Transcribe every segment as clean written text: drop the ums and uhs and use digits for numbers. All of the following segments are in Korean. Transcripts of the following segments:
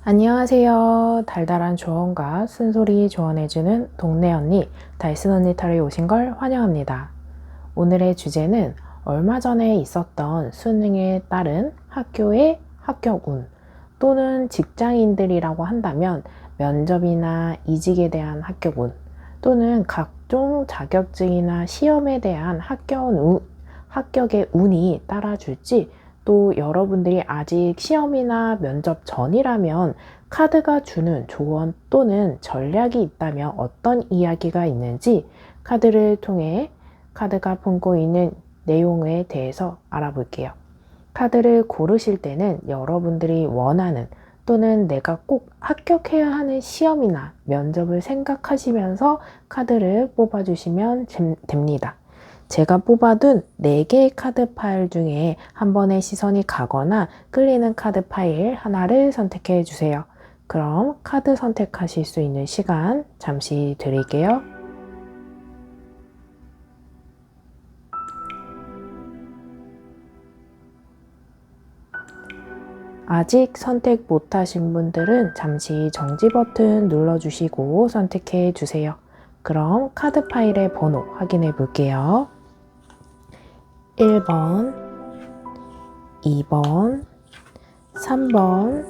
안녕하세요. 달달한 조언과 쓴소리 조언해주는 동네 언니, 달슨 언니 털에 오신 걸 환영합니다. 오늘의 주제는 얼마 전에 있었던 수능에 따른 학교의 합격운 또는 직장인들이라고 한다면 면접이나 이직에 대한 합격운 또는 각종 자격증이나 시험에 대한 합격의 운이 따라줄지, 또 여러분들이 아직 시험이나 면접 전이라면 카드가 주는 조언 또는 전략이 있다면 어떤 이야기가 있는지 카드를 통해 카드가 품고 있는 내용에 대해서 알아볼게요. 카드를 고르실 때는 여러분들이 원하는 또는 내가 꼭 합격해야 하는 시험이나 면접을 생각하시면서 카드를 뽑아주시면 됩니다. 제가 뽑아둔 4개의 카드 파일 중에 한 번에 시선이 가거나 끌리는 카드 파일 하나를 선택해 주세요. 그럼 카드 선택하실 수 있는 시간 잠시 드릴게요. 아직 선택 못하신 분들은 잠시 정지 버튼 눌러주시고 선택해 주세요. 그럼 카드 파일의 번호 확인해 볼게요. 1번, 2번, 3번,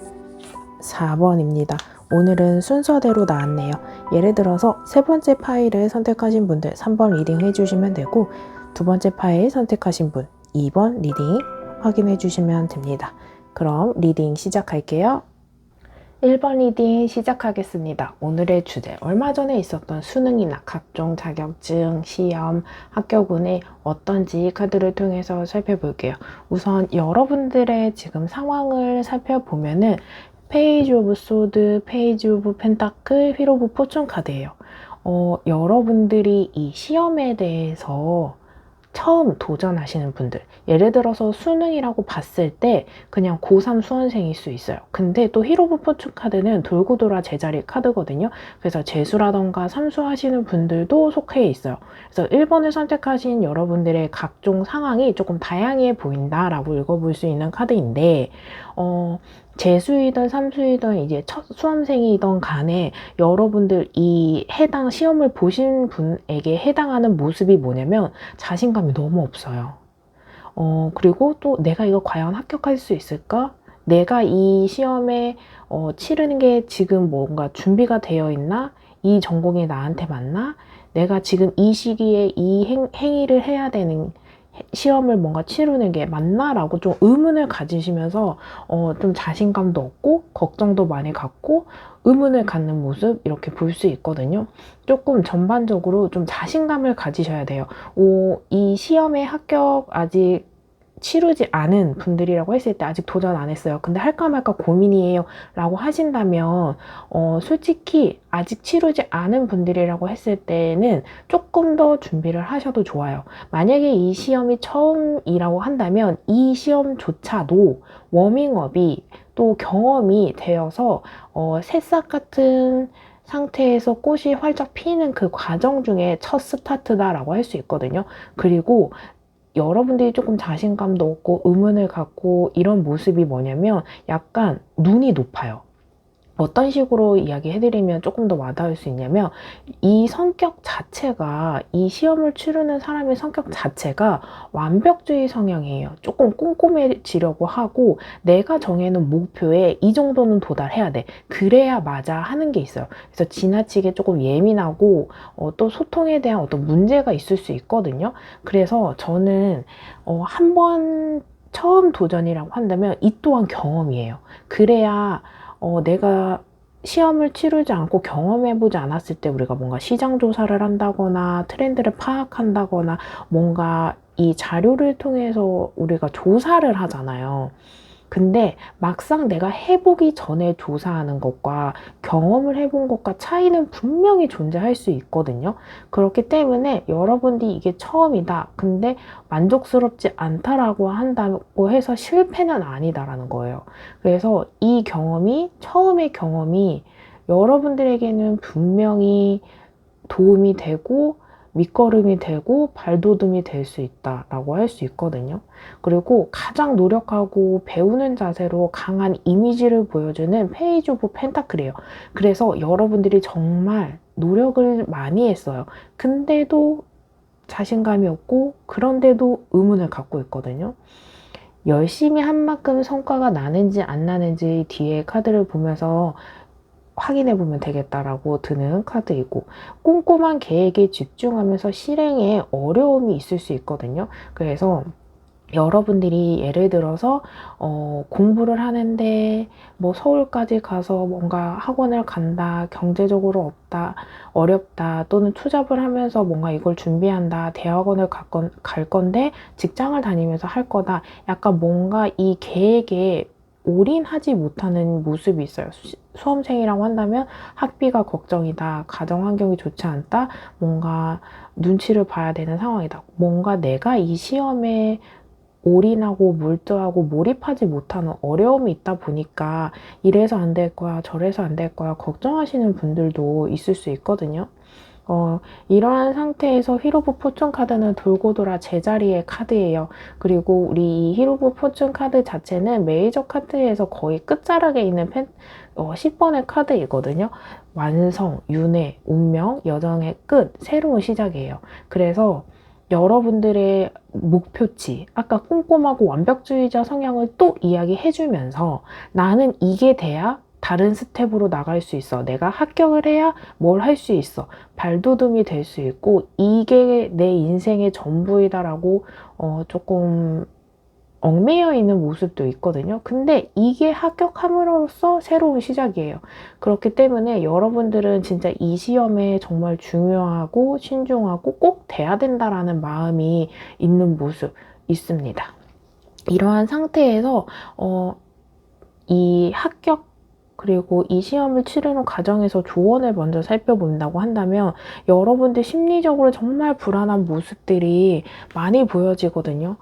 4번입니다. 오늘은 순서대로 나왔네요. 예를 들어서 세 번째 파일을 선택하신 분들 3번 리딩 해주시면 되고, 두 번째 파일 선택하신 분 2번 리딩 확인해 주시면 됩니다. 그럼 리딩 시작할게요. 1번 리딩 시작하겠습니다. 오늘의 주제, 얼마 전에 있었던 수능이나 각종 자격증, 시험, 합격운이 어떤지 카드를 통해서 살펴볼게요. 우선 여러분들의 지금 상황을 살펴보면은 페이지 오브 소드, 페이지 오브 펜타클, 휠 오브 포춘 카드예요. 여러분들이 이 시험에 대해서 처음 도전하시는 분들, 예를 들어서 수능이라고 봤을 때 그냥 고3 수험생일 수 있어요. 근데 또 힐 오브 포춘 카드는 돌고 돌아 제자리 카드거든요. 그래서 재수라던가 삼수 하시는 분들도 속해 있어요. 그래서 1번을 선택하신 여러분들의 각종 상황이 조금 다양해 보인다라고 읽어볼 수 있는 카드인데, 재수이든 삼수이든 이제 첫 수험생이든 간에 여러분들 이 해당 시험을 보신 분에게 해당하는 모습이 뭐냐면 자신감이 너무 없어요. 그리고 또 내가 이거 과연 합격할 수 있을까? 내가 이 시험에 치르는 게 지금 뭔가 준비가 되어 있나? 이 전공이 나한테 맞나? 내가 지금 이 시기에 이 행위를 해야 되는 시험을 뭔가 치르는 게 맞나라고 좀 의문을 가지시면서 좀 자신감도 없고 걱정도 많이 갖고 의문을 갖는 모습 이렇게 볼 수 있거든요. 조금 전반적으로 좀 자신감을 가지셔야 돼요. 이 시험에 합격 아직 치르지 않은 분들이라고 했을 때 아직 도전 안 했어요. 근데 할까 말까 고민이에요 라고 하신다면 솔직히 아직 치르지 않은 분들이라고 했을 때는 조금 더 준비를 하셔도 좋아요. 만약에 이 시험이 처음이라고 한다면 이 시험조차도 워밍업이 또 경험이 되어서 새싹 같은 상태에서 꽃이 활짝 피는 그 과정 중에 첫 스타트다라고 할 수 있거든요. 그리고 여러분들이 조금 자신감도 없고 의문을 갖고 이런 모습이 뭐냐면 약간 눈이 높아요. 어떤 식으로 이야기해드리면 조금 더 와닿을 수 있냐면, 이 성격 자체가, 이 시험을 치르는 사람의 성격 자체가 완벽주의 성향이에요. 조금 꼼꼼해지려고 하고 내가 정해놓은 목표에 이 정도는 도달해야 돼, 그래야 맞아 하는 게 있어요. 그래서 지나치게 조금 예민하고 또 소통에 대한 어떤 문제가 있을 수 있거든요. 그래서 저는 한 번 처음 도전이라고 한다면 이 또한 경험이에요. 그래야 내가 시험을 치르지 않고 경험해보지 않았을 때 우리가 뭔가 시장 조사를 한다거나 트렌드를 파악한다거나 뭔가 이 자료를 통해서 우리가 조사를 하잖아요. 근데 막상 내가 해보기 전에 조사하는 것과 경험을 해본 것과 차이는 분명히 존재할 수 있거든요. 그렇기 때문에 여러분들이 이게 처음이다, 근데 만족스럽지 않다라고 한다고 해서 실패는 아니다라는 거예요. 그래서 이 경험이, 처음의 경험이 여러분들에게는 분명히 도움이 되고 밑거름이 되고 발돋움이 될 수 있다라고 할 수 있거든요. 그리고 가장 노력하고 배우는 자세로 강한 이미지를 보여주는 페이지 오브 펜타클이에요. 그래서 여러분들이 정말 노력을 많이 했어요. 근데도 자신감이 없고 그런데도 의문을 갖고 있거든요. 열심히 한 만큼 성과가 나는지 안 나는지 뒤에 카드를 보면서 확인해 보면 되겠다라고 드는 카드이고, 꼼꼼한 계획에 집중하면서 실행에 어려움이 있을 수 있거든요. 그래서 여러분들이 예를 들어서 공부를 하는데 뭐 서울까지 가서 뭔가 학원을 간다, 경제적으로 없다, 어렵다, 또는 투잡을 하면서 뭔가 이걸 준비한다, 대학원을 갈 건데 직장을 다니면서 할 거다, 약간 뭔가 이 계획에 올인하지 못하는 모습이 있어요. 수험생이라고 한다면 학비가 걱정이다, 가정 환경이 좋지 않다, 뭔가 눈치를 봐야 되는 상황이다, 뭔가 내가 이 시험에 올인하고 몰두하고 몰입하지 못하는 어려움이 있다 보니까 이래서 안 될 거야, 저래서 안 될 거야 걱정하시는 분들도 있을 수 있거든요. 이러한 상태에서 힐 오브 포춘 카드는 돌고 돌아 제자리의 카드예요. 그리고 우리 이 힐 오브 포춘 카드 자체는 메이저 카드에서 거의 끝자락에 있는 10번의 카드이거든요. 완성, 윤회, 운명, 여정의 끝, 새로운 시작이에요. 그래서 여러분들의 목표치, 아까 꼼꼼하고 완벽주의자 성향을 또 이야기해주면서 나는 이게 돼야 다른 스텝으로 나갈 수 있어. 내가 합격을 해야 뭘 할 수 있어. 발돋움이 될 수 있고 이게 내 인생의 전부이다라고 조금 얽매여 있는 모습도 있거든요. 근데 이게 합격함으로써 새로운 시작이에요. 그렇기 때문에 여러분들은 진짜 이 시험에 정말 중요하고 신중하고 꼭 돼야 된다라는 마음이 있는 모습 있습니다. 이러한 상태에서 이 합격 그리고 이 시험을 치르는 과정에서 조언을 먼저 살펴본다고 한다면 여러분들 심리적으로 정말 불안한 모습들이 많이 보여지거든요.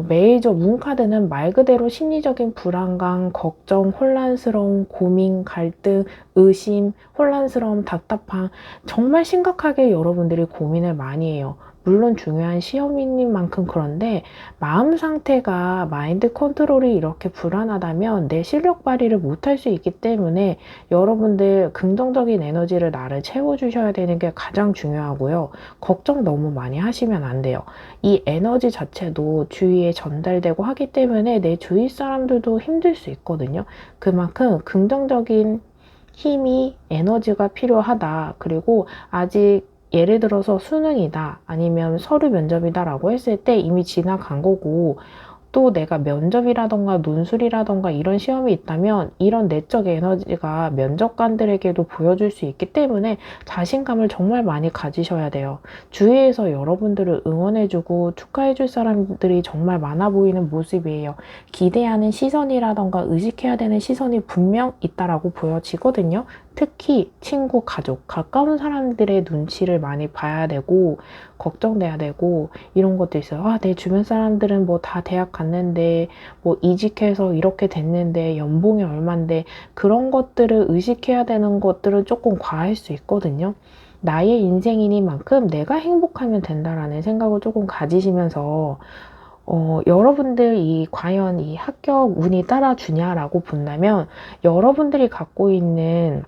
메이저 문 카드는 말 그대로 심리적인 불안감, 걱정, 혼란스러움, 고민, 갈등, 의심, 혼란스러움, 답답함, 정말 심각하게 여러분들이 고민을 많이 해요. 물론 중요한 시험인 만큼 그런데 마음 상태가 마인드 컨트롤이 이렇게 불안하다면 내 실력 발휘를 못할 수 있기 때문에 여러분들 긍정적인 에너지를 나를 채워주셔야 되는 게 가장 중요하고요. 걱정 너무 많이 하시면 안 돼요. 이 에너지 자체도 주위에 전달되고 하기 때문에 내 주위 사람들도 힘들 수 있거든요. 그만큼 긍정적인 힘이 에너지가 필요하다. 그리고 아직 예를 들어서 수능이다 아니면 서류 면접이다 라고 했을 때 이미 지나간 거고, 또 내가 면접이라던가 논술이라던가 이런 시험이 있다면 이런 내적 에너지가 면접관들에게도 보여줄 수 있기 때문에 자신감을 정말 많이 가지셔야 돼요. 주위에서 여러분들을 응원해주고 축하해줄 사람들이 정말 많아 보이는 모습이에요. 기대하는 시선이라던가 의식해야 되는 시선이 분명 있다라고 보여지거든요. 특히 친구, 가족, 가까운 사람들의 눈치를 많이 봐야 되고 걱정돼야 되고 이런 것도 있어요. 내 주변 사람들은 뭐 다 대학 갔는데 뭐 이직해서 이렇게 됐는데 연봉이 얼만데, 그런 것들을 의식해야 되는 것들은 조금 과할 수 있거든요. 나의 인생이니만큼 내가 행복하면 된다라는 생각을 조금 가지시면서 여러분들 과연 이 합격 운이 따라주냐라고 본다면 여러분들이 갖고 있는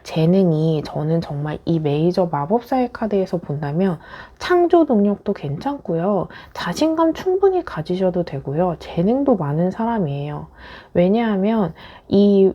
재능이, 저는 정말 이 메이저 마법사의 카드에서 본다면 창조 능력도 괜찮고요. 자신감 충분히 가지셔도 되고요. 재능도 많은 사람이에요. 왜냐하면 이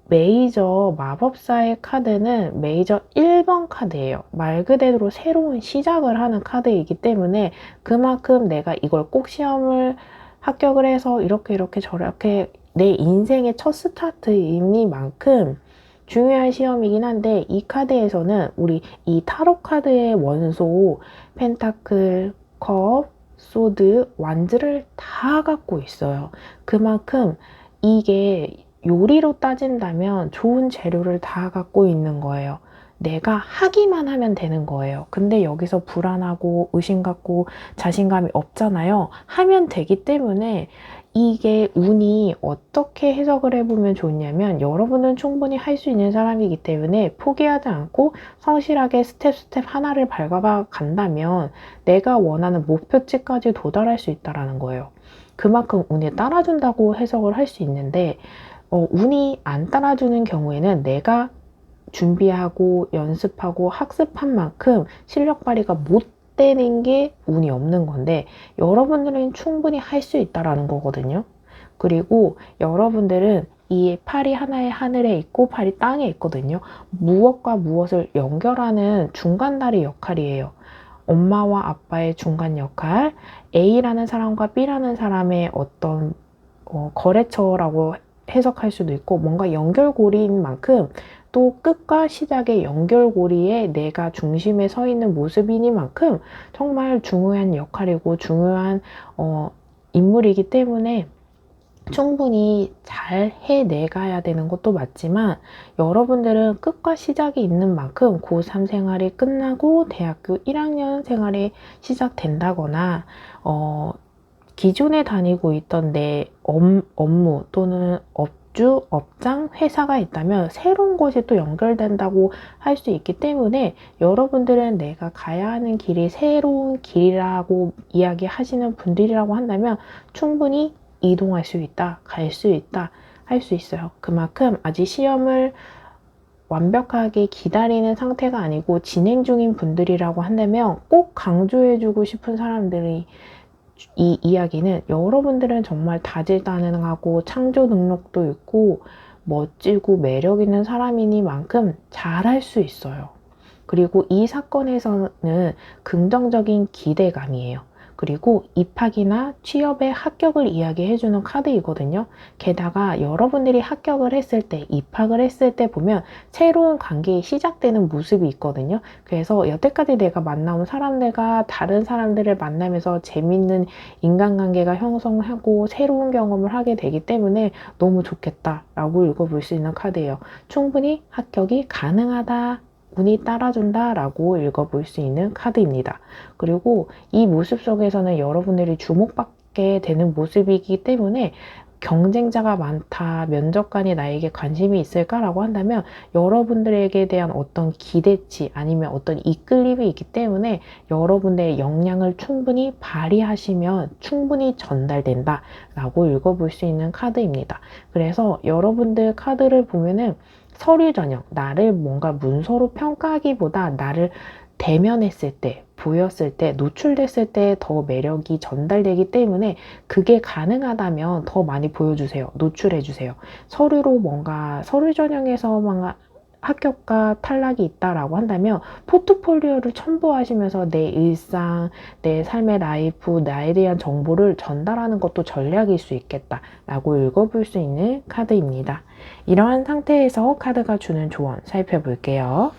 메이저 마법사의 카드는 메이저 1번 카드예요. 말 그대로 새로운 시작을 하는 카드이기 때문에 그만큼 내가 이걸 꼭 시험을 합격을 해서 이렇게 저렇게 내 인생의 첫 스타트이니만큼 중요한 시험이긴 한데, 이 카드에서는 우리 이 타로 카드의 원소 펜타클, 컵, 소드, 완즈를 다 갖고 있어요. 그만큼 이게 요리로 따진다면 좋은 재료를 다 갖고 있는 거예요. 내가 하기만 하면 되는 거예요. 근데 여기서 불안하고 의심 갖고 자신감이 없잖아요. 하면 되기 때문에 이게 운이 어떻게 해석을 해보면 좋냐면 여러분은 충분히 할 수 있는 사람이기 때문에 포기하지 않고 성실하게 스텝 하나를 밟아 간다면 내가 원하는 목표치까지 도달할 수 있다는 거예요. 그만큼 운이 따라준다고 해석을 할 수 있는데 운이 안 따라주는 경우에는 내가 준비하고 연습하고 학습한 만큼 실력 발휘가 못 되는 게 운이 없는 건데 여러분들은 충분히 할 수 있다라는 거거든요. 그리고 여러분들은 이 팔이 하나의 하늘에 있고 팔이 땅에 있거든요. 무엇과 무엇을 연결하는 중간다리 역할이에요. 엄마와 아빠의 중간 역할, A라는 사람과 B라는 사람의 어떤 거래처라고 해석할 수도 있고 뭔가 연결고리인 만큼 또 끝과 시작의 연결고리에 내가 중심에 서 있는 모습이니만큼 정말 중요한 역할이고 중요한 인물이기 때문에 충분히 잘 해내가야 되는 것도 맞지만 여러분들은 끝과 시작이 있는 만큼 고3 생활이 끝나고 대학교 1학년 생활이 시작된다거나 기존에 다니고 있던 내 업무 또는 업주, 업장, 회사가 있다면 새로운 것이 또 연결된다고 할 수 있기 때문에 여러분들은 내가 가야 하는 길이 새로운 길이라고 이야기하시는 분들이라고 한다면 충분히 이동할 수 있다, 갈 수 있다, 할 수 있어요. 그만큼 아직 시험을 완벽하게 기다리는 상태가 아니고 진행 중인 분들이라고 한다면 꼭 강조해주고 싶은 사람들이 이 이야기는 여러분들은 정말 다재다능하고 창조 능력도 있고 멋지고 매력 있는 사람이니만큼 잘할 수 있어요. 그리고 이 사건에서는 긍정적인 기대감이에요. 그리고 입학이나 취업의 합격을 이야기해주는 카드이거든요. 게다가 여러분들이 합격을 했을 때, 입학을 했을 때 보면 새로운 관계가 시작되는 모습이 있거든요. 그래서 여태까지 내가 만나온 사람들과 다른 사람들을 만나면서 재밌는 인간관계가 형성하고 새로운 경험을 하게 되기 때문에 너무 좋겠다라고 읽어볼 수 있는 카드예요. 충분히 합격이 가능하다. 운이 따라준다 라고 읽어볼 수 있는 카드입니다. 그리고 이 모습 속에서는 여러분들이 주목받게 되는 모습이기 때문에 경쟁자가 많다, 면접관이 나에게 관심이 있을까라고 한다면 여러분들에게 대한 어떤 기대치 아니면 어떤 이끌림이 있기 때문에 여러분들의 역량을 충분히 발휘하시면 충분히 전달된다 라고 읽어볼 수 있는 카드입니다. 그래서 여러분들 카드를 보면은 서류 전형, 나를 뭔가 문서로 평가하기보다 나를 대면했을 때, 보였을 때, 노출됐을 때 더 매력이 전달되기 때문에 그게 가능하다면 더 많이 보여주세요. 노출해주세요. 서류로 뭔가 서류 전형에서 뭔가 합격과 탈락이 있다라고 한다면 포트폴리오를 첨부하시면서 내 일상, 내 삶의 라이프, 나에 대한 정보를 전달하는 것도 전략일 수 있겠다라고 읽어볼 수 있는 카드입니다. 이러한 상태에서 카드가 주는 조언 살펴볼게요.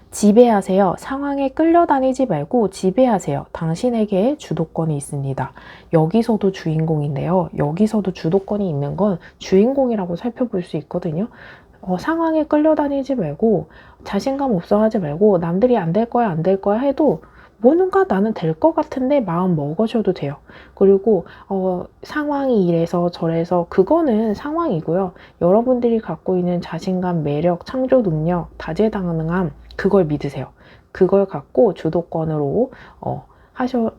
지배하세요. 상황에 끌려다니지 말고 지배하세요. 당신에게 주도권이 있습니다. 여기서도 주인공인데요. 여기서도 주도권이 있는 건 주인공이라고 살펴볼 수 있거든요. 상황에 끌려다니지 말고 자신감 없어 하지 말고 남들이 안 될 거야 안 될 거야 해도 뭔가 나는 될 것 같은데 마음 먹으셔도 돼요. 그리고 상황이 이래서 저래서 그거는 상황이고요. 여러분들이 갖고 있는 자신감, 매력, 창조 능력, 다재다능함 그걸 믿으세요. 그걸 갖고 주도권으로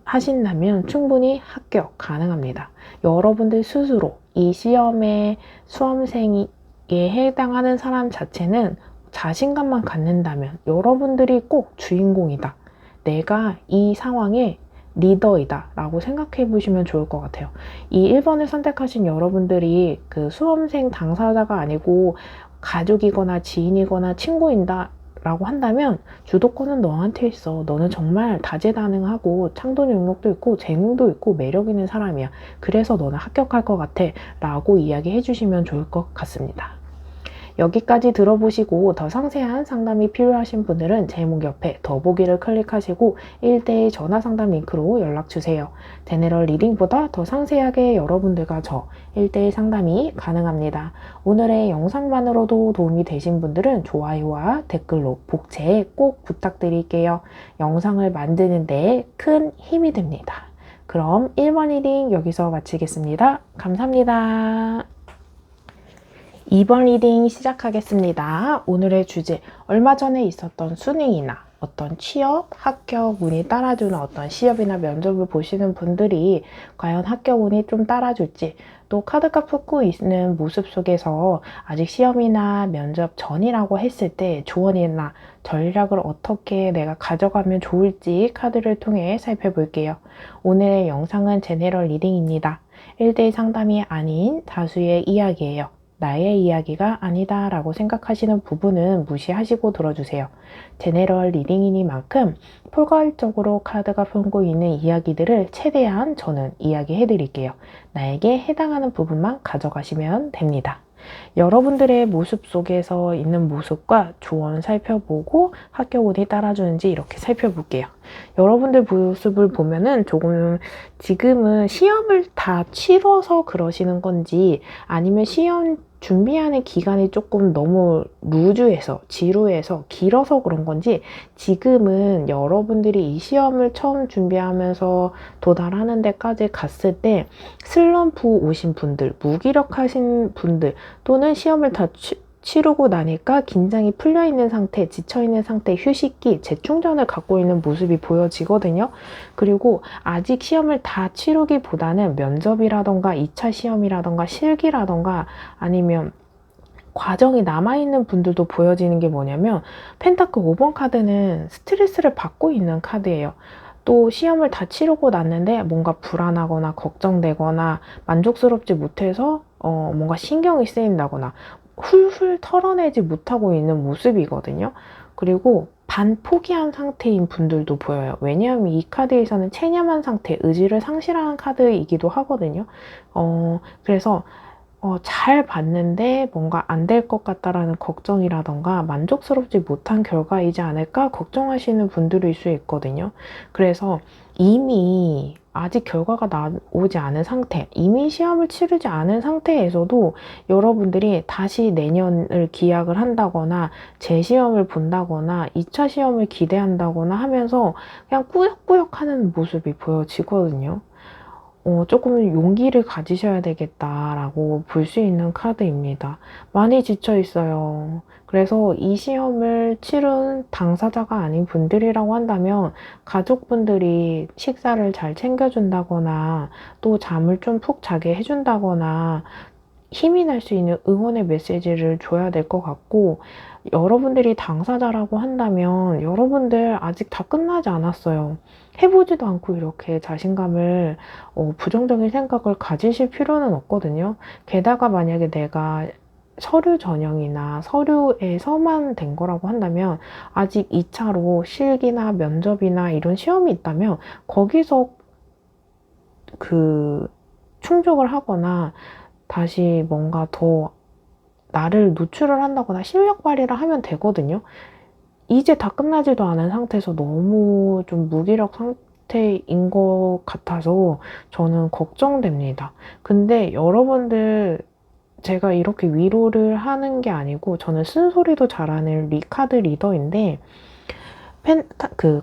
하신다면 충분히 합격 가능합니다. 여러분들 스스로 이 시험의 수험생이 해당하는 사람 자체는 자신감만 갖는다면 여러분들이 꼭 주인공이다. 내가 이 상황의 리더이다 라고 생각해 보시면 좋을 것 같아요. 이 1번을 선택하신 여러분들이 그 수험생 당사자가 아니고 가족이거나 지인이거나 친구인다 라고 한다면 주도권은 너한테 있어. 너는 정말 다재다능하고 창도 능력도 있고 재능도 있고 매력 있는 사람이야. 그래서 너는 합격할 것 같아 라고 이야기해 주시면 좋을 것 같습니다. 여기까지 들어보시고 더 상세한 상담이 필요하신 분들은 제목 옆에 더보기를 클릭하시고 1대1 전화 상담 링크로 연락주세요. 제너럴 리딩보다 더 상세하게 여러분들과 저 1대1 상담이 가능합니다. 오늘의 영상만으로도 도움이 되신 분들은 좋아요와 댓글로 복제 꼭 부탁드릴게요. 영상을 만드는 데 큰 힘이 됩니다. 그럼 1번 리딩 여기서 마치겠습니다. 감사합니다. 2번 리딩 시작하겠습니다. 오늘의 주제, 얼마 전에 있었던 수능이나 어떤 취업, 합격 운이 따라주는 어떤 시험이나 면접을 보시는 분들이 과연 합격 운이 좀 따라줄지, 또 카드가 붓고 있는 모습 속에서 아직 시험이나 면접 전이라고 했을 때 조언이나 전략을 어떻게 내가 가져가면 좋을지 카드를 통해 살펴볼게요. 오늘의 영상은 제네럴 리딩입니다. 1대1 상담이 아닌 다수의 이야기예요. 나의 이야기가 아니다 라고 생각하시는 부분은 무시하시고 들어주세요. 제네럴 리딩이니만큼 포괄적으로 카드가 품고 있는 이야기들을 최대한 저는 이야기해 드릴게요. 나에게 해당하는 부분만 가져가시면 됩니다. 여러분들의 모습 속에서 있는 모습과 조언 살펴보고 합격 운이 따라주는지 이렇게 살펴볼게요. 여러분들 모습을 보면은 조금 지금은 시험을 다 치러서 그러시는 건지 아니면 시험 준비하는 기간이 조금 너무 루즈해서 지루해서 길어서 그런 건지 지금은 여러분들이 이 시험을 처음 준비하면서 도달하는 데까지 갔을 때 슬럼프 오신 분들, 무기력하신 분들 또는 시험을 다 치르고 나니까 긴장이 풀려있는 상태, 지쳐있는 상태, 휴식기, 재충전을 갖고 있는 모습이 보여지거든요. 그리고 아직 시험을 다 치르기보다는 면접이라던가 2차 시험이라던가 실기라던가 아니면 과정이 남아있는 분들도 보여지는 게 뭐냐면 펜타클 5번 카드는 스트레스를 받고 있는 카드예요. 또 시험을 다 치르고 났는데 뭔가 불안하거나 걱정되거나 만족스럽지 못해서 뭔가 신경이 쓰인다거나 훌훌 털어내지 못하고 있는 모습이거든요. 그리고 반포기한 상태인 분들도 보여요. 왜냐하면 이 카드에서는 체념한 상태, 의지를 상실한 카드이기도 하거든요. 그래서 잘 봤는데 뭔가 안 될 것 같다라는 걱정이라던가 만족스럽지 못한 결과이지 않을까 걱정하시는 분들일 수 있거든요. 그래서 이미 아직 결과가 나오지 않은 상태, 이미 시험을 치르지 않은 상태에서도 여러분들이 다시 내년을 기약을 한다거나 재시험을 본다거나 2차 시험을 기대한다거나 하면서 그냥 꾸역꾸역 하는 모습이 보여지거든요. 조금 용기를 가지셔야 되겠다라고 볼 수 있는 카드입니다. 많이 지쳐 있어요. 그래서 이 시험을 치른 당사자가 아닌 분들이라고 한다면 가족분들이 식사를 잘 챙겨준다거나 또 잠을 좀 푹 자게 해준다거나 힘이 날 수 있는 응원의 메시지를 줘야 될 것 같고 여러분들이 당사자라고 한다면 여러분들 아직 다 끝나지 않았어요. 해보지도 않고 이렇게 자신감을 부정적인 생각을 가지실 필요는 없거든요. 게다가 만약에 내가 서류 전형이나 서류에서만 된 거라고 한다면 아직 2차로 실기나 면접이나 이런 시험이 있다면 거기서 충족을 하거나 다시 뭔가 더 나를 노출을 한다거나 실력 발휘를 하면 되거든요. 이제 다 끝나지도 않은 상태에서 너무 좀 무기력 상태인 것 같아서 저는 걱정됩니다. 근데 여러분들 제가 이렇게 위로를 하는 게 아니고 저는 쓴소리도 잘하는 카드 리더인데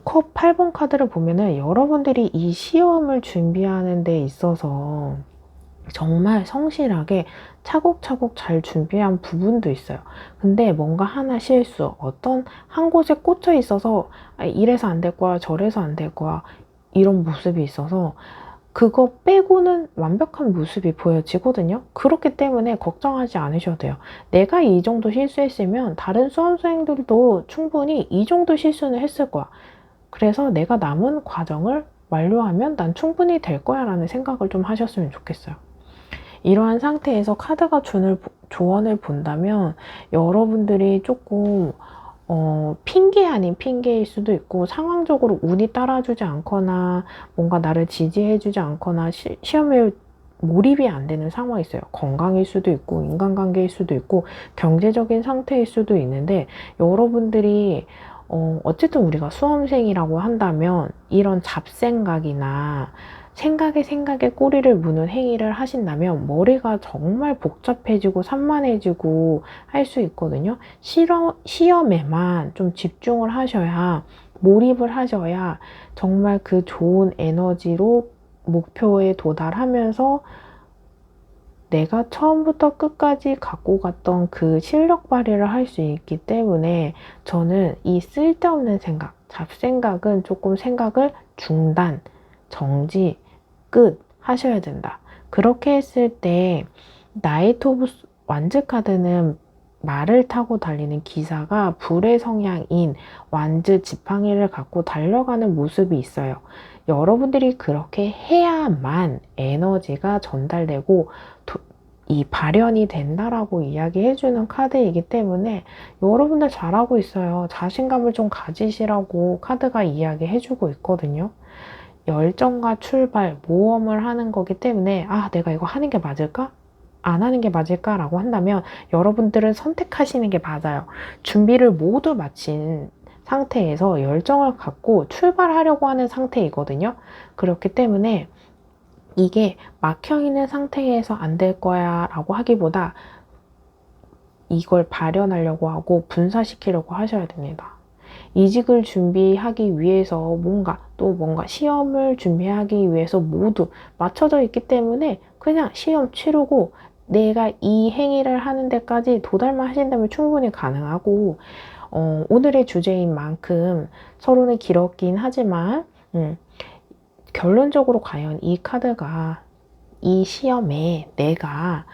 컵 8번 카드를 보면은 여러분들이 이 시험을 준비하는 데 있어서 정말 성실하게 차곡차곡 잘 준비한 부분도 있어요. 근데 뭔가 하나 실수, 어떤 한 곳에 꽂혀 있어서 이래서 안 될 거야, 저래서 안 될 거야 이런 모습이 있어서 그거 빼고는 완벽한 모습이 보여지거든요. 그렇기 때문에 걱정하지 않으셔도 돼요. 내가 이 정도 실수했으면 다른 수험생들도 충분히 이 정도 실수는 했을 거야. 그래서 내가 남은 과정을 완료하면 난 충분히 될 거야 라는 생각을 좀 하셨으면 좋겠어요. 이러한 상태에서 카드가 주는 조언을 본다면 여러분들이 조금 핑계 아닌 핑계일 수도 있고 상황적으로 운이 따라주지 않거나 뭔가 나를 지지해주지 않거나 시험에 몰입이 안 되는 상황이 있어요. 건강일 수도 있고 인간관계일 수도 있고 경제적인 상태일 수도 있는데 여러분들이 어쨌든 우리가 수험생이라고 한다면 이런 잡생각이나 생각에 꼬리를 무는 행위를 하신다면 머리가 정말 복잡해지고 산만해지고 할 수 있거든요. 시험에만 좀 집중을 하셔야 몰입을 하셔야 정말 그 좋은 에너지로 목표에 도달하면서 내가 처음부터 끝까지 갖고 갔던 그 실력 발휘를 할 수 있기 때문에 저는 이 쓸데없는 생각, 잡생각은 조금 생각을 중단, 정지, 끝 하셔야 된다. 그렇게 했을 때 나이트 오브 완즈 카드는 말을 타고 달리는 기사가 불의 성향인 완즈 지팡이를 갖고 달려가는 모습이 있어요. 여러분들이 그렇게 해야만 에너지가 전달되고 이 발현이 된다라고 이야기해주는 카드이기 때문에 여러분들 잘하고 있어요. 자신감을 좀 가지시라고 카드가 이야기해주고 있거든요. 열정과 출발, 모험을 하는 거기 때문에 내가 이거 하는 게 맞을까? 안 하는 게 맞을까? 라고 한다면 여러분들은 선택하시는 게 맞아요. 준비를 모두 마친 상태에서 열정을 갖고 출발하려고 하는 상태이거든요. 그렇기 때문에 이게 막혀 있는 상태에서 안 될 거야 라고 하기보다 이걸 발현하려고 하고 분사시키려고 하셔야 됩니다. 이직을 준비하기 위해서 뭔가 시험을 준비하기 위해서 모두 맞춰져 있기 때문에 그냥 시험 치르고 내가 이 행위를 하는 데까지 도달만 하신다면 충분히 가능하고 오늘의 주제인 만큼 서로는 길었긴 하지만 결론적으로 과연 이 카드가 이 시험에 내가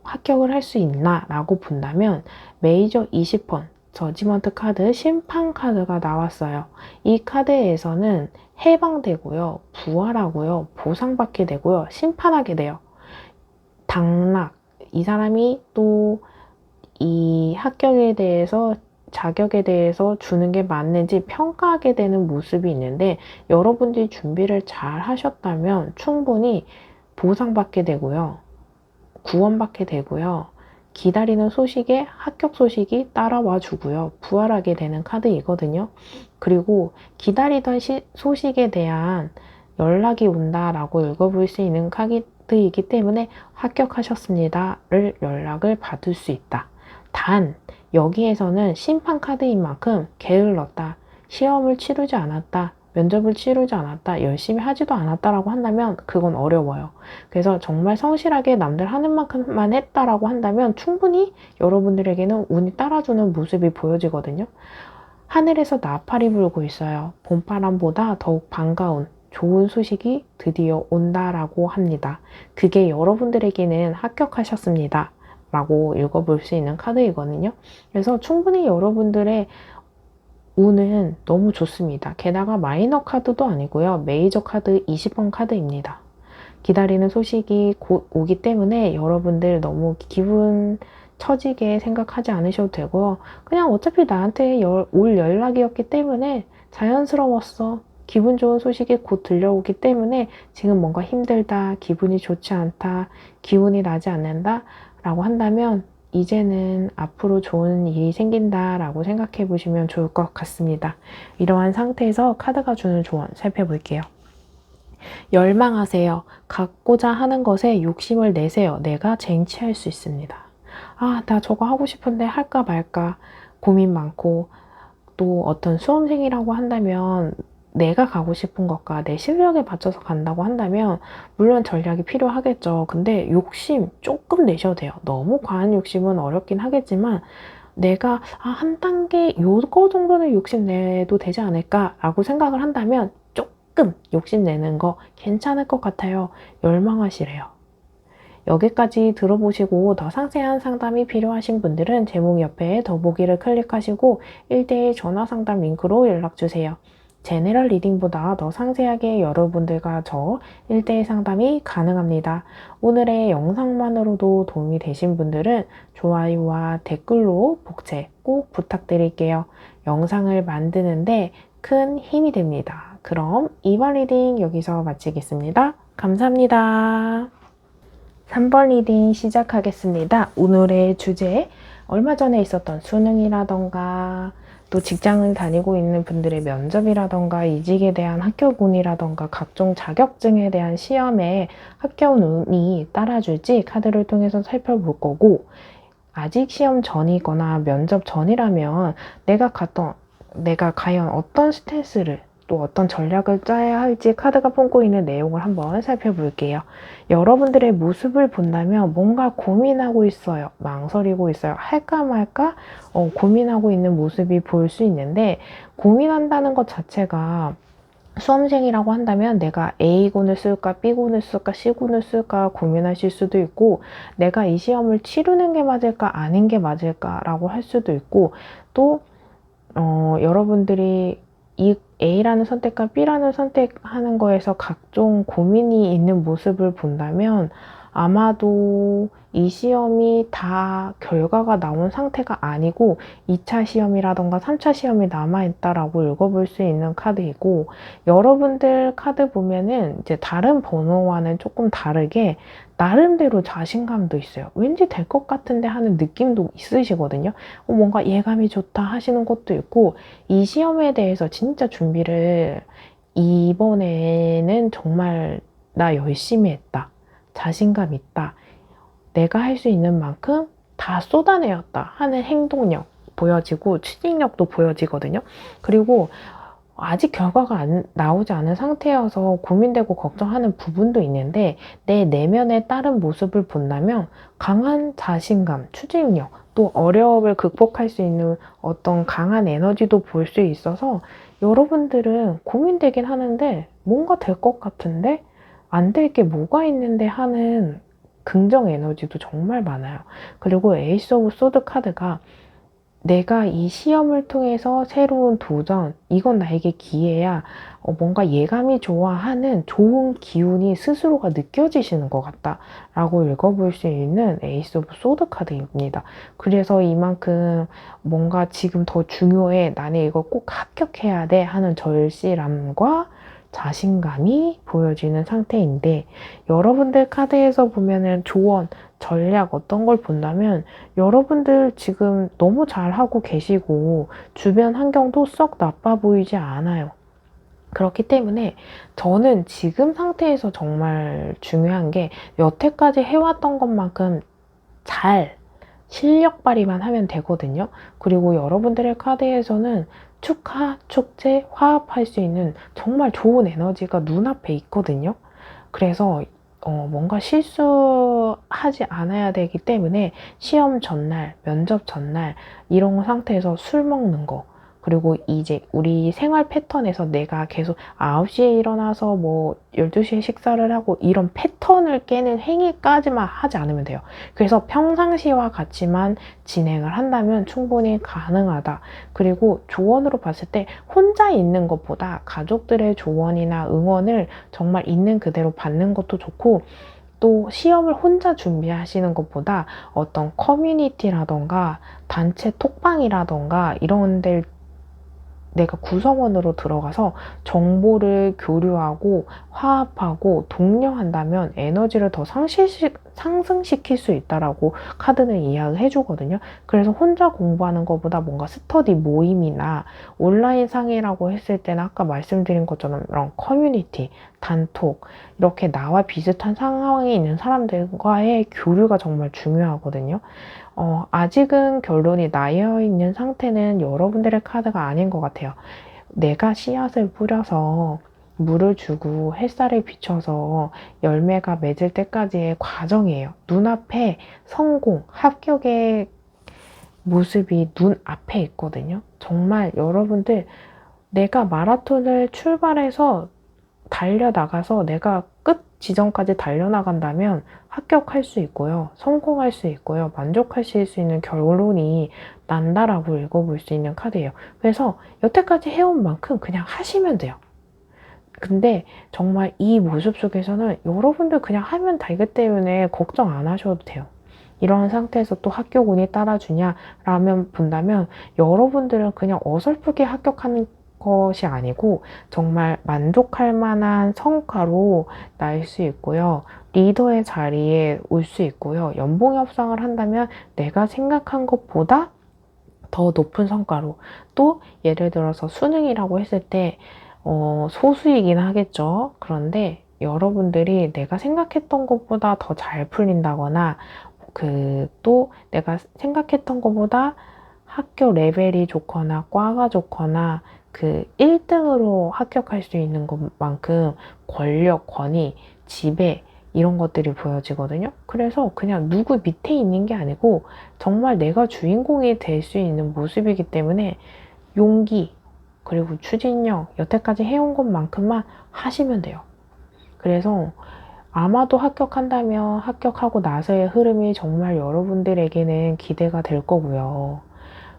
합격을 할 수 있나 라고 본다면 메이저 20번 저지먼트 카드 심판 카드가 나왔어요. 이 카드에서는 해방되고요, 부활하고요, 보상받게 되고요, 심판하게 돼요. 당락, 이 사람이 또 이 합격에 대해서 자격에 대해서 주는 게 맞는지 평가하게 되는 모습이 있는데 여러분들이 준비를 잘 하셨다면 충분히 보상받게 되고요, 구원받게 되고요, 기다리는 소식에 합격 소식이 따라와 주고요, 부활하게 되는 카드이거든요. 그리고 기다리던 소식에 대한 연락이 온다라고 읽어볼 수 있는 카드이기 때문에 합격하셨습니다를 연락을 받을 수 있다. 단 여기에서는 심판 카드인 만큼 게을렀다, 시험을 치르지 않았다, 면접을 치르지 않았다, 열심히 하지도 않았다라고 한다면 그건 어려워요. 그래서 정말 성실하게 남들 하는 만큼만 했다라고 한다면 충분히 여러분들에게는 운이 따라주는 모습이 보여지거든요. 하늘에서 나팔이 불고 있어요. 봄바람보다 더욱 반가운 좋은 소식이 드디어 온다라고 합니다. 그게 여러분들에게는 합격하셨습니다 라고 읽어볼 수 있는 카드이거든요. 그래서 충분히 여러분들의 운은 너무 좋습니다. 게다가 마이너 카드도 아니고요, 메이저 카드 20번 카드입니다. 기다리는 소식이 곧 오기 때문에 여러분들 너무 기분 처지게 생각하지 않으셔도 되고요. 그냥 어차피 나한테 올 연락이었기 때문에 자연스러웠어. 기분 좋은 소식이 곧 들려오기 때문에 지금 뭔가 힘들다, 기분이 좋지 않다, 기운이 나지 않는다 라고 한다면 이제는 앞으로 좋은 일이 생긴다 라고 생각해 보시면 좋을 것 같습니다. 이러한 상태에서 카드가 주는 조언 살펴볼게요. 열망하세요. 갖고자 하는 것에 욕심을 내세요. 내가 쟁취할 수 있습니다. 나 저거 하고 싶은데 할까 말까 고민 많고, 또 어떤 수험생이라고 한다면 내가 가고 싶은 것과 내 실력에 맞춰서 간다고 한다면 물론 전략이 필요하겠죠. 근데 욕심 조금 내셔도 돼요. 너무 과한 욕심은 어렵긴 하겠지만 내가 한 단계 요거 정도는 욕심내도 되지 않을까 라고 생각을 한다면 조금 욕심내는 거 괜찮을 것 같아요. 열망하시래요. 여기까지 들어보시고 더 상세한 상담이 필요하신 분들은 제목 옆에 더보기를 클릭하시고 1대1 전화 상담 링크로 연락주세요. 제너럴 리딩보다 더 상세하게 여러분들과 저 1대1 상담이 가능합니다. 오늘의 영상만으로도 도움이 되신 분들은 좋아요와 댓글로 복제 꼭 부탁드릴게요. 영상을 만드는데 큰 힘이 됩니다. 그럼 이번 리딩 여기서 마치겠습니다. 감사합니다. 3번 리딩 시작하겠습니다. 오늘의 주제, 얼마 전에 있었던 수능이라던가 또 직장을 다니고 있는 분들의 면접이라던가 이직에 대한 합격운이라던가 각종 자격증에 대한 시험에 합격운이 따라줄지 카드를 통해서 살펴볼 거고, 아직 시험 전이거나 면접 전이라면 내가 과연 어떤 스탠스를 또 어떤 전략을 짜야 할지 카드가 품고 있는 내용을 한번 살펴볼게요. 여러분들의 모습을 본다면 뭔가 고민하고 있어요. 망설이고 있어요. 할까 말까 고민하고 있는 모습이 보일 수 있는데, 고민한다는 것 자체가 수험생이라고 한다면 내가 A군을 쓸까 B군을 쓸까 C군을 쓸까 고민하실 수도 있고, 내가 이 시험을 치르는 게 맞을까 아닌 게 맞을까 라고 할 수도 있고, 또 여러분들이 이 A라는 선택과 B라는 선택하는 거에서 각종 고민이 있는 모습을 본다면 아마도 이 시험이 다 결과가 나온 상태가 아니고 2차 시험이라던가 3차 시험이 남아있다라고 읽어볼 수 있는 카드이고, 여러분들 카드 보면은 이제 다른 번호와는 조금 다르게 나름대로 자신감도 있어요. 왠지 될 것 같은데 하는 느낌도 있으시거든요. 뭔가 예감이 좋다 하시는 것도 있고, 이 시험에 대해서 진짜 준비를 이번에는 정말 나 열심히 했다, 자신감 있다, 내가 할 수 있는 만큼 다 쏟아내었다 하는 행동력 보여지고 추진력도 보여지거든요. 그리고 아직 결과가 나오지 않은 상태여서 고민되고 걱정하는 부분도 있는데, 내 내면의 다른 모습을 본다면 강한 자신감, 추진력, 또 어려움을 극복할 수 있는 어떤 강한 에너지도 볼 수 있어서, 여러분들은 고민되긴 하는데 뭔가 될 것 같은데 안 될 게 뭐가 있는데 하는 긍정 에너지도 정말 많아요. 그리고 에이스 오브 소드 카드가 내가 이 시험을 통해서 새로운 도전, 이건 나에게 기회야, 뭔가 예감이 좋아하는 좋은 기운이 스스로가 느껴지시는 것 같다 라고 읽어볼 수 있는 에이스 오브 소드 카드입니다. 그래서 이만큼 뭔가 지금 더 중요해, 나는 이거 꼭 합격해야 돼 하는 절실함과 자신감이 보여지는 상태인데, 여러분들 카드에서 보면은 조언, 전략 어떤 걸 본다면 여러분들 지금 너무 잘하고 계시고 주변 환경도 썩 나빠 보이지 않아요. 그렇기 때문에 저는 지금 상태에서 정말 중요한 게, 여태까지 해왔던 것만큼 잘 실력 발휘만 하면 되거든요. 그리고 여러분들의 카드에서는 축하, 축제, 화합할 수 있는 정말 좋은 에너지가 눈앞에 있거든요. 그래서 뭔가 실수하지 않아야 되기 때문에 시험 전날, 면접 전날 이런 상태에서 술 먹는 거, 그리고 이제 우리 생활 패턴에서 내가 계속 9시에 일어나서 뭐 12시에 식사를 하고 이런 패턴을 깨는 행위까지만 하지 않으면 돼요. 그래서 평상시와 같이만 진행을 한다면 충분히 가능하다. 그리고 조언으로 봤을 때 혼자 있는 것보다 가족들의 조언이나 응원을 정말 있는 그대로 받는 것도 좋고, 또 시험을 혼자 준비하시는 것보다 어떤 커뮤니티라던가 단체 톡방이라던가 이런 데 내가 구성원으로 들어가서 정보를 교류하고 화합하고 독려한다면 에너지를 더 상승시킬 수 있다라고 카드는 이야기해 주거든요. 그래서 혼자 공부하는 것보다 뭔가 스터디 모임이나 온라인 상이라고 했을 때는 아까 말씀드린 것처럼 이런 커뮤니티, 단톡, 이렇게 나와 비슷한 상황에 있는 사람들과의 교류가 정말 중요하거든요. 아직은 결론이 나여 있는 상태는 여러분들의 카드가 아닌 것 같아요. 내가 씨앗을 뿌려서 물을 주고 햇살에 비춰서 열매가 맺을 때까지의 과정이에요. 눈앞에 성공, 합격의 모습이 눈앞에 있거든요. 정말 여러분들, 내가 마라톤을 출발해서 달려나가서 내가 끝 지점까지 달려나간다면 합격할 수 있고요, 성공할 수 있고요, 만족하실 수 있는 결론이 난다라고 읽어볼 수 있는 카드예요. 그래서 여태까지 해온 만큼 그냥 하시면 돼요. 근데 정말 이 모습 속에서는 여러분들 그냥 하면 되기 때문에 걱정 안 하셔도 돼요. 이런 상태에서 또 합격운이 따라주냐 라면 본다면, 여러분들은 그냥 어설프게 합격하는 것이 아니고 정말 만족할 만한 성과로 날 수 있고요. 리더의 자리에 올 수 있고요. 연봉 협상을 한다면 내가 생각한 것보다 더 높은 성과로, 또 예를 들어서 수능이라고 했을 때 소수이긴 하겠죠. 그런데 여러분들이 내가 생각했던 것보다 더 잘 풀린다거나, 또 내가 생각했던 것보다 학교 레벨이 좋거나 과가 좋거나 그 1등으로 합격할 수 있는 것만큼 권력, 권위, 지배 이런 것들이 보여지거든요. 그래서 그냥 누구 밑에 있는 게 아니고 정말 내가 주인공이 될 수 있는 모습이기 때문에 용기, 그리고 추진력, 여태까지 해온 것만큼만 하시면 돼요. 그래서 아마도 합격한다면 합격하고 나서의 흐름이 정말 여러분들에게는 기대가 될 거고요.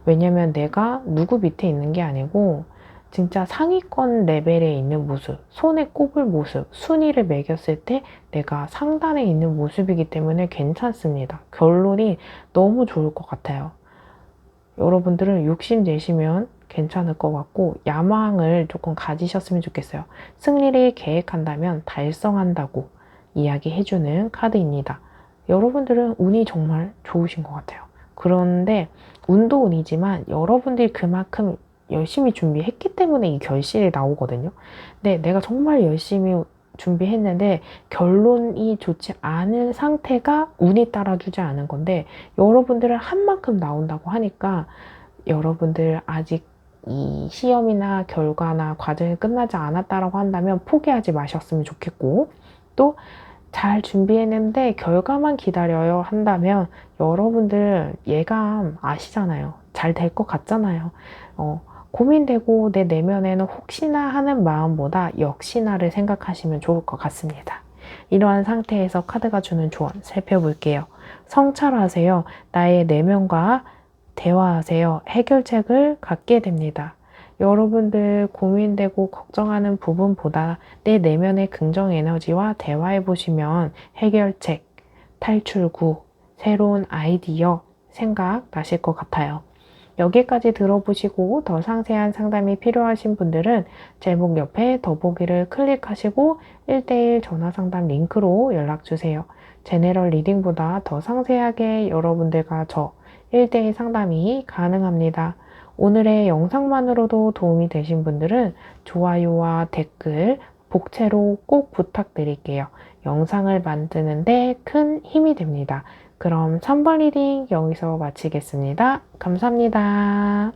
왜냐면 내가 누구 밑에 있는 게 아니고 진짜 상위권 레벨에 있는 모습, 손에 꼽을 모습, 순위를 매겼을 때 내가 상단에 있는 모습이기 때문에 괜찮습니다. 결론이 너무 좋을 것 같아요. 여러분들은 욕심내시면 괜찮을 것 같고 야망을 조금 가지셨으면 좋겠어요. 승리를 계획한다면 달성한다고 이야기해주는 카드입니다. 여러분들은 운이 정말 좋으신 것 같아요. 그런데 운도 운이지만 여러분들이 그만큼 열심히 준비했기 때문에 이 결실이 나오거든요. 근데 내가 정말 열심히 준비했는데 결론이 좋지 않은 상태가 운이 따라주지 않은 건데 여러분들은 한 만큼 나온다고 하니까 여러분들 아직 이 시험이나 결과나 과정이 끝나지 않았다라고 한다면 포기하지 마셨으면 좋겠고 또 잘 준비했는데 결과만 기다려요 한다면 여러분들 예감 아시잖아요. 잘 될 것 같잖아요. 고민되고 내 내면에는 혹시나 하는 마음보다 역시나를 생각하시면 좋을 것 같습니다. 이러한 상태에서 카드가 주는 조언 살펴볼게요. 성찰하세요. 나의 내면과 대화하세요. 해결책을 갖게 됩니다. 여러분들 고민되고 걱정하는 부분보다 내 내면의 긍정 에너지와 대화해 보시면 해결책, 탈출구, 새로운 아이디어 생각 나실 것 같아요. 여기까지 들어보시고 더 상세한 상담이 필요하신 분들은 제목 옆에 더보기를 클릭하시고 1:1 전화 상담 링크로 연락주세요. 제너럴 리딩보다 더 상세하게 여러분들과 저 1:1 상담이 가능합니다. 오늘의 영상만으로도 도움이 되신 분들은 좋아요와 댓글, 복채로 꼭 부탁드릴게요. 영상을 만드는데 큰 힘이 됩니다. 그럼 3번 리딩 여기서 마치겠습니다. 감사합니다.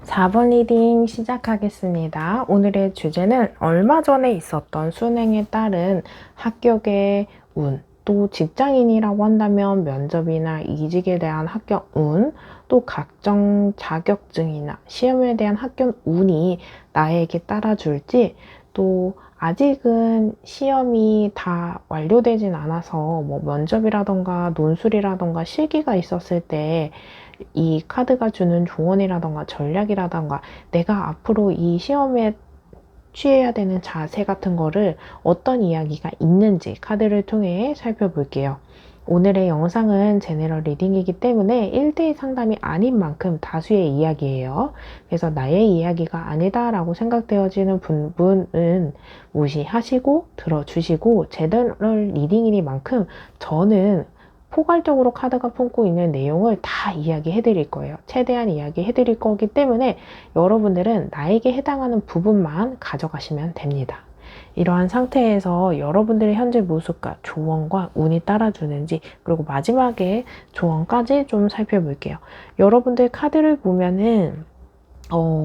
4번 리딩 시작하겠습니다. 오늘의 주제는 얼마 전에 있었던 수능에 따른 합격의 운, 또 직장인이라고 한다면 면접이나 이직에 대한 합격 운, 또 각종 자격증이나 시험에 대한 합격 운이 나에게 따라줄지, 또 아직은 시험이 다 완료되진 않아서 뭐 면접이라던가 논술이라던가 실기가 있었을 때 이 카드가 주는 조언이라던가 전략이라던가 내가 앞으로 이 시험에 취해야 되는 자세 같은 거를 어떤 이야기가 있는지 카드를 통해 살펴볼게요. 오늘의 영상은 제너럴 리딩이기 때문에 1:1 상담이 아닌 만큼 다수의 이야기예요. 그래서 나의 이야기가 아니다라고 생각되어지는 부분은 무시하시고 들어주시고 제너럴 리딩이니만큼 저는 포괄적으로 카드가 품고 있는 내용을 다 이야기해 드릴 거예요. 최대한 이야기해 드릴 거기 때문에 여러분들은 나에게 해당하는 부분만 가져가시면 됩니다. 이러한 상태에서 여러분들의 현재 모습과 조언과 운이 따라주는지 그리고 마지막에 조언까지 좀 살펴볼게요. 여러분들 카드를 보면은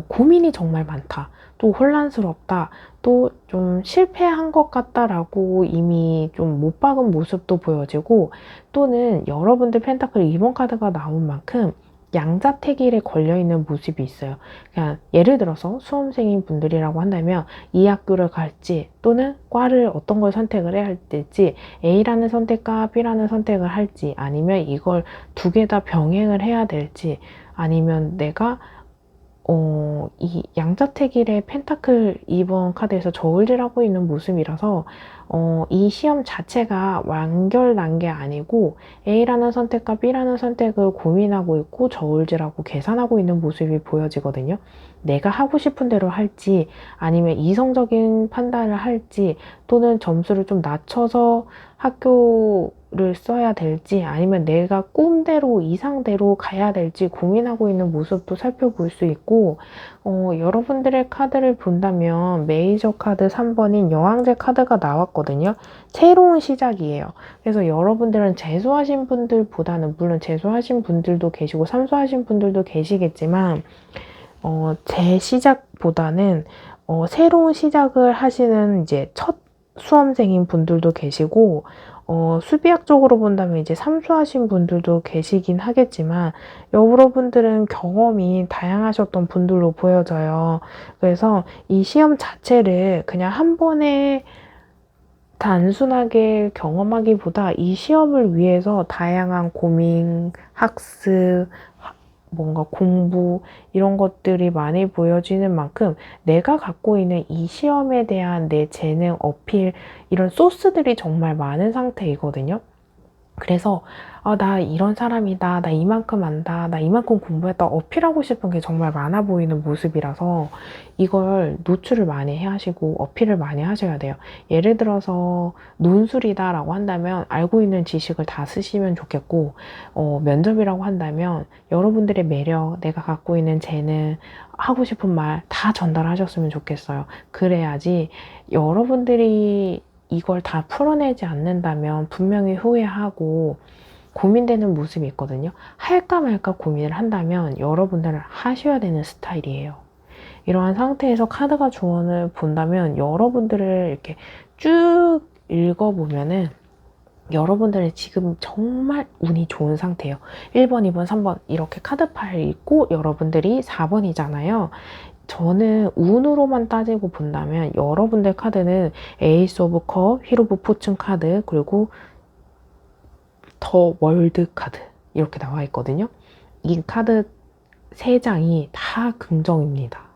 고민이 정말 많다. 또 혼란스럽다. 또 좀 실패한 것 같다라고 이미 좀 못 박은 모습도 보여지고 또는 여러분들 펜타클 2번 카드가 나온 만큼 양자택일에 걸려있는 모습이 있어요. 그냥 예를 들어서 수험생인 분들이라고 한다면 이 학교를 갈지 또는 과를 어떤 걸 선택을 해야 할지 A라는 선택과 B라는 선택을 할지 아니면 이걸 두 개 다 병행을 해야 될지 아니면 내가 이 양자택일의 펜타클 2번 카드에서 저울질하고 있는 모습이라서 이 시험 자체가 완결난 게 아니고 A라는 선택과 B라는 선택을 고민하고 있고 저울질하고 계산하고 있는 모습이 보여지거든요. 내가 하고 싶은 대로 할지 아니면 이성적인 판단을 할지 또는 점수를 좀 낮춰서 학교를 써야 될지 아니면 내가 꿈대로 이상대로 가야 될지 고민하고 있는 모습도 살펴볼 수 있고 여러분들의 카드를 본다면 메이저 카드 3번인 여왕제 카드가 나왔거든요. 새로운 시작이에요. 그래서 여러분들은 재수하신 분들보다는 물론 재수하신 분들도 계시고 삼수하신 분들도 계시겠지만 재시작보다는 새로운 시작을 하시는 이제 첫 수험생인 분들도 계시고, 수비학적으로 본다면 이제 삼수하신 분들도 계시긴 하겠지만, 여러분들은 경험이 다양하셨던 분들로 보여져요. 그래서 이 시험 자체를 그냥 한 번에 단순하게 경험하기보다 이 시험을 위해서 다양한 고민, 학습, 뭔가 공부 이런 것들이 많이 보여지는 만큼 내가 갖고 있는 이 시험에 대한 내 재능, 어필 이런 소스들이 정말 많은 상태이거든요. 그래서 나 이런 사람이다, 나 이만큼 안다, 나 이만큼 공부했다 어필하고 싶은 게 정말 많아 보이는 모습이라서 이걸 노출을 많이 해 하시고 어필을 많이 하셔야 돼요. 예를 들어서 논술이다 라고 한다면 알고 있는 지식을 다 쓰시면 좋겠고, 면접이라고 한다면 여러분들의 매력, 내가 갖고 있는 재능, 하고 싶은 말 다 전달하셨으면 좋겠어요. 그래야지 여러분들이 이걸 다 풀어내지 않는다면 분명히 후회하고 고민되는 모습이 있거든요. 할까 말까 고민을 한다면 여러분들은 하셔야 되는 스타일이에요. 이러한 상태에서 카드가 조언을 본다면 여러분들을 이렇게 쭉 읽어보면은 여러분들은 지금 정말 운이 좋은 상태예요. 1번, 2번, 3번 이렇게 카드 파일 있고 여러분들이 4번이잖아요. 저는 운으로만 따지고 본다면 여러분들 카드는 에이스 오브 컵, 힐 오브 포춘 카드, 그리고 더 월드 카드 이렇게 나와 있거든요. 이 카드 3장이 다 긍정입니다.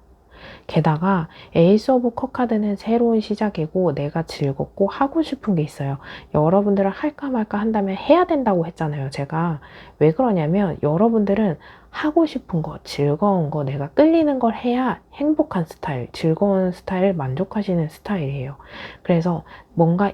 게다가 에이스 오브 컵 카드는 새로운 시작이고 내가 즐겁고 하고 싶은 게 있어요. 여러분들은 할까 말까 한다면 해야 된다고 했잖아요. 제가 왜 그러냐면 여러분들은 하고 싶은 거, 즐거운 거, 내가 끌리는 걸 해야 행복한 스타일, 즐거운 스타일, 만족하시는 스타일이에요. 그래서 뭔가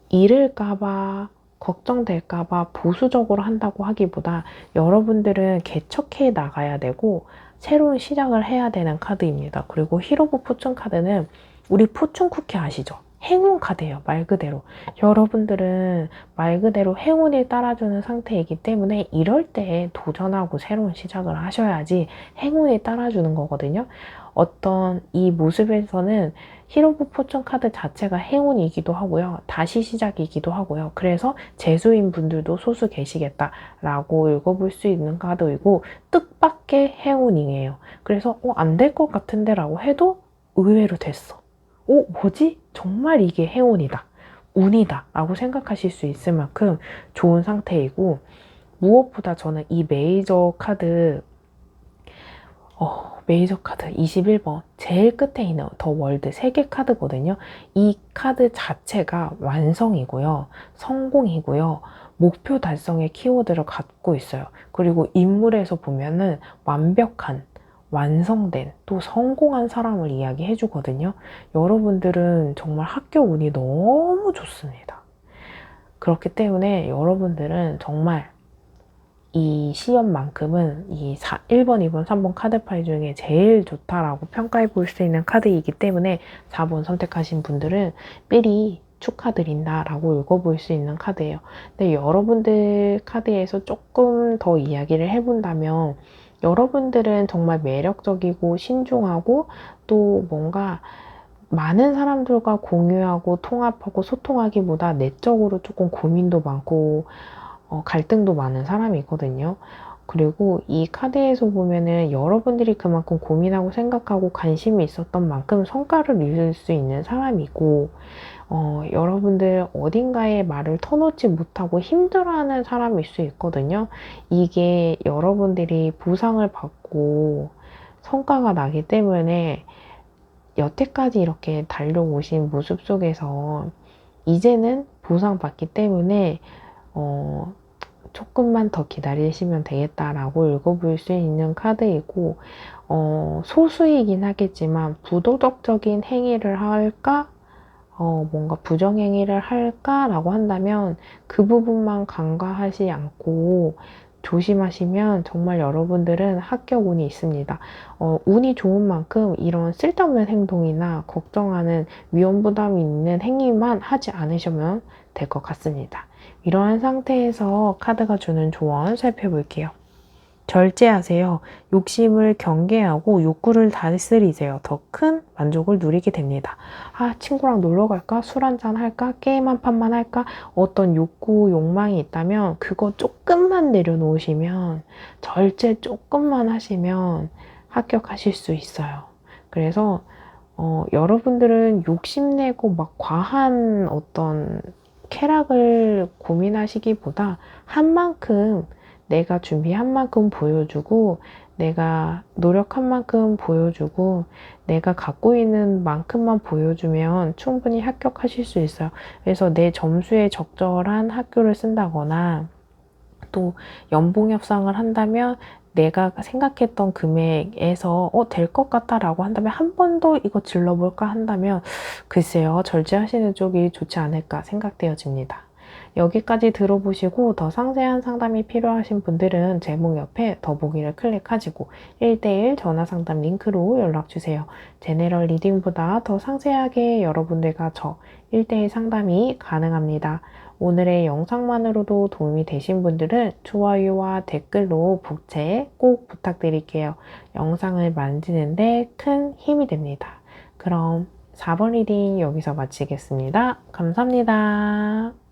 잃을까봐 걱정될까봐 보수적으로 한다고 하기보다 여러분들은 개척해 나가야 되고 새로운 시작을 해야 되는 카드입니다. 그리고 힐 오브 포춘 카드는 우리 포춘 쿠키 아시죠? 행운 카드예요. 말 그대로. 여러분들은 말 그대로 행운이 따라주는 상태이기 때문에 이럴 때 도전하고 새로운 시작을 하셔야지 행운이 따라주는 거거든요. 어떤 이 모습에서는 힐 오브 포춘 카드 자체가 행운이기도 하고요. 다시 시작이기도 하고요. 그래서 재수인 분들도 소수 계시겠다라고 읽어볼 수 있는 카드이고 뜻밖의 행운이에요. 그래서 안 될 것 같은데 라고 해도 의외로 됐어. 뭐지? 정말 이게 행운이다. 운이다. 라고 생각하실 수 있을 만큼 좋은 상태이고, 무엇보다 저는 이 메이저 카드 21번 제일 끝에 있는 더 월드 세계 카드거든요. 이 카드 자체가 완성이고요. 성공이고요. 목표 달성의 키워드를 갖고 있어요. 그리고 인물에서 보면은 완벽한, 완성된, 또 성공한 사람을 이야기해 주거든요. 여러분들은 정말 학교 운이 너무 좋습니다. 그렇기 때문에 여러분들은 정말 이 시험만큼은 1번, 2번, 3번 카드 파일 중에 제일 좋다라고 평가해 볼 수 있는 카드이기 때문에 4번 선택하신 분들은 삐리 축하드린다 라고 읽어볼 수 있는 카드예요. 근데 여러분들 카드에서 조금 더 이야기를 해본다면 여러분들은 정말 매력적이고 신중하고 또 뭔가 많은 사람들과 공유하고 통합하고 소통하기보다 내적으로 조금 고민도 많고 갈등도 많은 사람이 있거든요. 그리고 이 카드에서 보면은 여러분들이 그만큼 고민하고 생각하고 관심이 있었던 만큼 성과를 이룰 수 있는 사람이고, 여러분들 어딘가에 말을 터놓지 못하고 힘들어하는 사람일 수 있거든요. 이게 여러분들이 보상을 받고 성과가 나기 때문에 여태까지 이렇게 달려오신 모습 속에서 이제는 보상받기 때문에 조금만 더 기다리시면 되겠다라고 읽어볼 수 있는 카드이고, 소수이긴 하겠지만 부도덕적인 행위를 할까? 뭔가 부정행위를 할까라고 한다면 그 부분만 간과하지 않고 조심하시면 정말 여러분들은 합격 운이 있습니다. 운이 좋은 만큼 이런 쓸데없는 행동이나 걱정하는 위험 부담이 있는 행위만 하지 않으시면 될 것 같습니다. 이러한 상태에서 카드가 주는 조언 살펴볼게요. 절제하세요. 욕심을 경계하고 욕구를 다스리세요. 더 큰 만족을 누리게 됩니다. 아, 친구랑 놀러 갈까? 술 한잔 할까? 게임 한 판만 할까? 어떤 욕구, 욕망이 있다면 그거 조금만 내려놓으시면, 절제 조금만 하시면 합격하실 수 있어요. 그래서 여러분들은 욕심내고 막 과한 어떤 쾌락을 고민하시기보다 한 만큼, 내가 준비한 만큼 보여주고, 내가 노력한 만큼 보여주고, 내가 갖고 있는 만큼만 보여주면 충분히 합격하실 수 있어요. 그래서 내 점수에 적절한 학교를 쓴다거나, 또 연봉 협상을 한다면 내가 생각했던 금액에서 될 것 같다라고 한다면, 한 번 더 이거 질러볼까 한다면 글쎄요, 절제하시는 쪽이 좋지 않을까 생각되어집니다. 여기까지 들어보시고 더 상세한 상담이 필요하신 분들은 제목 옆에 더보기를 클릭하시고 1대1 전화 상담 링크로 연락주세요. 제네럴 리딩보다 더 상세하게 여러분들과 저 1대1 상담이 가능합니다. 오늘의 영상만으로도 도움이 되신 분들은 좋아요와 댓글로 복채 꼭 부탁드릴게요. 영상을 만드는데 큰 힘이 됩니다. 그럼 4번 리딩 여기서 마치겠습니다. 감사합니다.